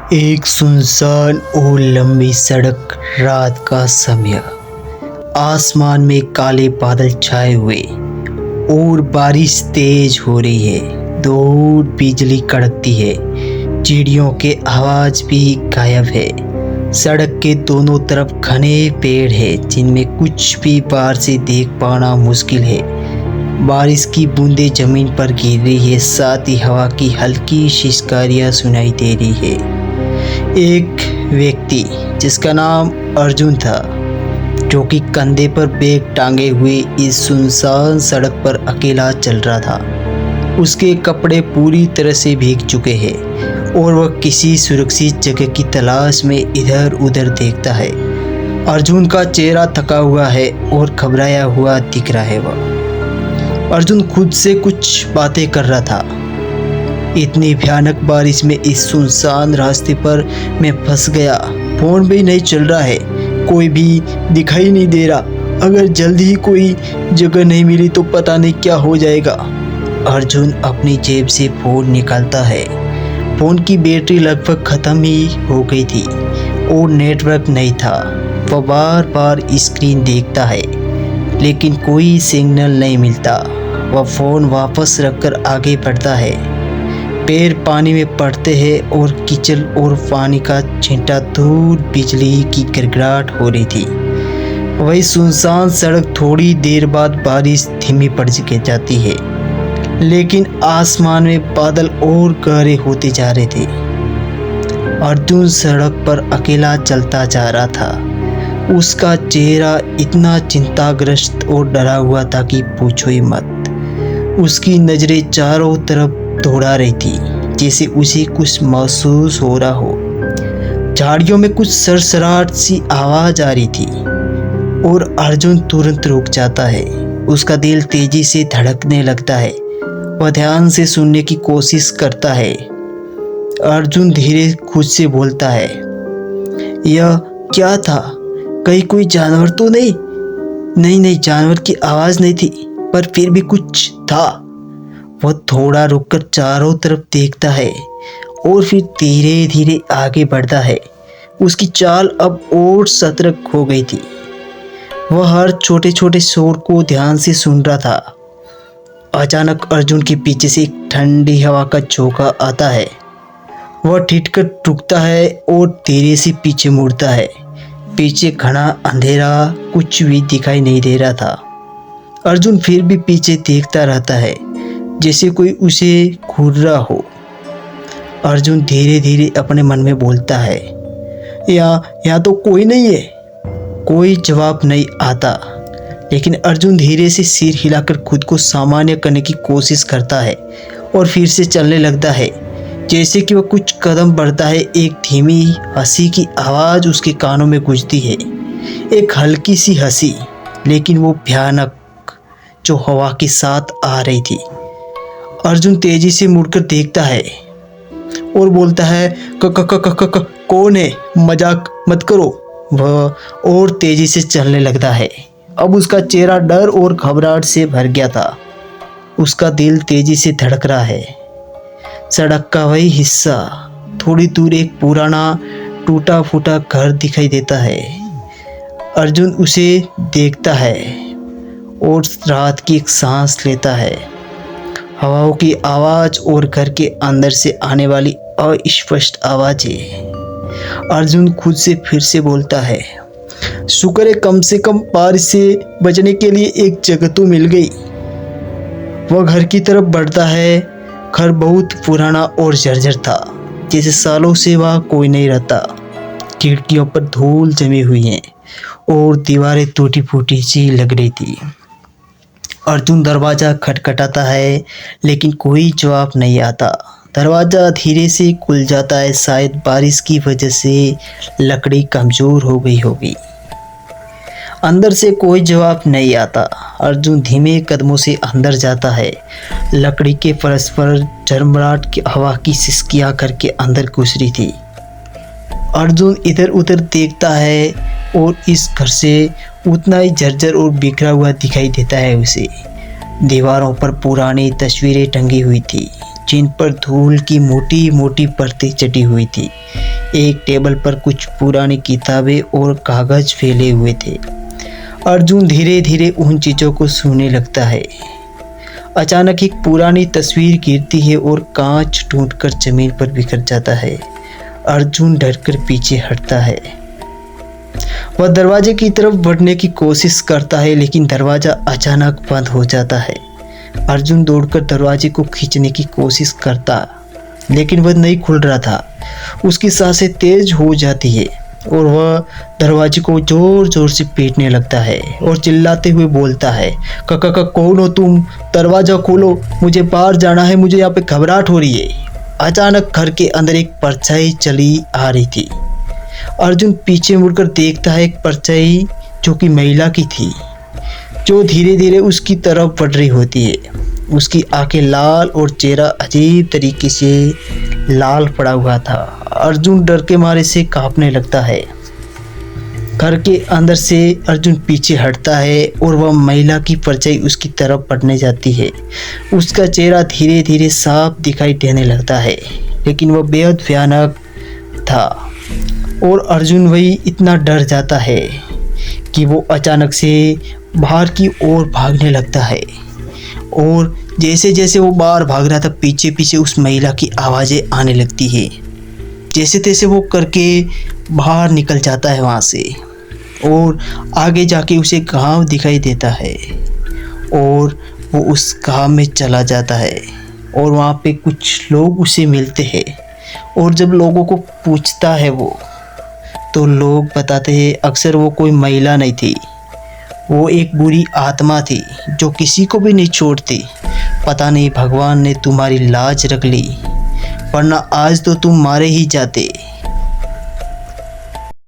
एक सुनसान और लंबी सड़क, रात का समय। आसमान में काले बादल छाए हुए और बारिश तेज हो रही है। दूर बिजली कड़कती है, चिड़ियों के आवाज भी गायब है। सड़क के दोनों तरफ घने पेड़ है जिनमें कुछ भी बाहर से देख पाना मुश्किल है। बारिश की बूंदें जमीन पर गिर रही है, साथ ही हवा की हल्की शिशकारियाँ सुनाई दे रही है। एक व्यक्ति जिसका नाम अर्जुन था, जो कि कंधे पर बैग टांगे हुए इस सुनसान सड़क पर अकेला चल रहा था। उसके कपड़े पूरी तरह से भीग चुके हैं और वह किसी सुरक्षित जगह की तलाश में इधर उधर देखता है। अर्जुन का चेहरा थका हुआ है और घबराया हुआ दिख रहा है। वह अर्जुन खुद से कुछ बातें कर रहा था। इतनी भयानक बारिश में इस सुनसान रास्ते पर मैं फंस गया। फोन भी नहीं चल रहा है, कोई भी दिखाई नहीं दे रहा। अगर जल्दी ही कोई जगह नहीं मिली तो पता नहीं क्या हो जाएगा। अर्जुन अपनी जेब से फ़ोन निकालता है। फ़ोन की बैटरी लगभग ख़त्म ही हो गई थी और नेटवर्क नहीं था। वह बार बार स्क्रीन देखता है लेकिन कोई सिग्नल नहीं मिलता। वह फ़ोन वापस रखकर आगे बढ़ता है। पैर पानी में पड़ते हैं और कीचड़ और पानी का छींटा दूर बिजली की गिड़गिड़ाहट हो रही थी। वही सुनसान सड़क। थोड़ी देर बाद बारिश धीमी पड़ जाती है, लेकिन आसमान में बादल और गहरे होते जा रहे थे। अर्जुन सड़क पर अकेला चलता जा रहा था। उसका चेहरा इतना चिंताग्रस्त और डरा हुआ था कि पूछो ही मत। उसकी नज़रें चारों तरफ दौड़ा रही थी, जैसे उसे कुछ महसूस हो रहा हो। झाड़ियों में कुछ सरसराहट सी आवाज आ रही थी और अर्जुन तुरंत रुक जाता है। उसका दिल तेजी से धड़कने लगता है। वह ध्यान से सुनने की कोशिश करता है। अर्जुन धीरे खुद से बोलता है, यह क्या था? कहीं कोई जानवर तो नहीं? नहीं, जानवर की आवाज नहीं थी, पर फिर भी कुछ था। वह थोड़ा रुककर चारों तरफ देखता है और फिर धीरे धीरे आगे बढ़ता है। उसकी चाल अब और सतर्क हो गई थी। वह हर छोटे छोटे शोर को ध्यान से सुन रहा था। अचानक अर्जुन के पीछे से एक ठंडी हवा का झोंका आता है। वह ठिठकर रुकता है और धीरे से पीछे मुड़ता है। पीछे घना अंधेरा, कुछ भी दिखाई नहीं दे रहा था। अर्जुन फिर भी पीछे देखता रहता है, जैसे कोई उसे घूर रहा हो। अर्जुन धीरे धीरे अपने मन में बोलता है, यहाँ तो कोई नहीं है। कोई जवाब नहीं आता, लेकिन अर्जुन धीरे से सिर हिलाकर खुद को सामान्य करने की कोशिश करता है और फिर से चलने लगता है। जैसे कि वह कुछ कदम बढ़ता है, एक धीमी हंसी की आवाज़ उसके कानों में गूंजती है। एक हल्की सी हंसी, लेकिन वो भयानक, जो हवा के साथ आ रही थी। अर्जुन तेजी से मुड़कर देखता है और बोलता है, कौन है? मजाक मत करो। वह और तेजी से चलने लगता है। अब उसका चेहरा डर और घबराहट से भर गया था। उसका दिल तेजी से धड़क रहा है। सड़क का वही हिस्सा, थोड़ी दूर एक पुराना टूटा फूटा घर दिखाई देता है। अर्जुन उसे देखता है और राहत की एक सांस लेता है। हवाओं की आवाज़ और घर के अंदर से आने वाली अस्पष्ट आवाज़ें। अर्जुन खुद से फिर से बोलता है, शुक्र है कम से कम बारिश से बचने के लिए एक जगह तो मिल गई। वह घर की तरफ बढ़ता है। घर बहुत पुराना और जर्जर था, जैसे सालों से वहाँ कोई नहीं रहता। खिड़कियों पर धूल जमी हुई है और दीवारें टूटी फूटी सी लग रही थी। अर्जुन दरवाज़ा खटखटाता है, लेकिन कोई जवाब नहीं आता। दरवाज़ा धीरे से खुल जाता है। शायद बारिश की वजह से लकड़ी कमज़ोर हो गई होगी। अंदर से कोई जवाब नहीं आता। अर्जुन धीमे कदमों से अंदर जाता है। लकड़ी के फर्श पर झरमराहट की हवा की सिसकियाँ करके अंदर घुस रही थी। अर्जुन इधर उधर देखता है और इस घर से उतना ही जर्जर और बिखरा हुआ दिखाई देता है उसे। दीवारों पर पुरानी तस्वीरें टंगी हुई थी, जिन पर धूल की मोटी मोटी परतें चढ़ी हुई थी। एक टेबल पर कुछ पुरानी किताबें और कागज फैले हुए थे। अर्जुन धीरे धीरे उन चीज़ों को छूने लगता है। अचानक एक पुरानी तस्वीर गिरती है और कांच टूटकर जमीन पर बिखर जाता है। अर्जुन डरकर पीछे हटता है। वह दरवाजे की तरफ बढ़ने की कोशिश करता है, लेकिन दरवाज़ा अचानक बंद हो जाता है। अर्जुन दौड़कर दरवाजे को खींचने की कोशिश करता, लेकिन वह नहीं खुल रहा था। उसकी सांसें तेज हो जाती है और वह दरवाजे को जोर जोर से पीटने लगता है और चिल्लाते हुए बोलता है, काका कौन हो तुम? दरवाज़ा खोलो, मुझे बाहर जाना है, मुझे यहाँ पे घबराहट हो रही है। अचानक घर के अंदर एक परछाई चली आ रही थी। अर्जुन पीछे मुड़कर देखता है, एक परछाई जो कि महिला की थी, जो धीरे धीरे उसकी तरफ बढ़ रही होती है। उसकी आंखें लाल और चेहरा अजीब तरीके से लाल पड़ा हुआ था। अर्जुन डर के मारे से कांपने लगता है। घर के अंदर से अर्जुन पीछे हटता है और वह महिला की परछाई उसकी तरफ बढ़ने जाती है। उसका चेहरा धीरे धीरे साफ दिखाई देने लगता है, लेकिन वह बेहद भयानक था और अर्जुन वही इतना डर जाता है कि वो अचानक से बाहर की ओर भागने लगता है। और जैसे जैसे वो बाहर भाग रहा था, पीछे पीछे उस महिला की आवाज़ें आने लगती है। जैसे तैसे वो करके बाहर निकल जाता है वहाँ से और आगे जाके उसे गांव दिखाई देता है और वो उस गांव में चला जाता है और वहाँ पे कुछ लोग उसे मिलते हैं। और जब लोगों को पूछता है वो, तो लोग बताते हैं अक्सर वो कोई महिला नहीं थी, वो एक बुरी आत्मा थी जो किसी को भी नहीं छोड़ती। पता नहीं भगवान ने तुम्हारी लाज रख ली, वरना आज तो तुम मारे ही जाते।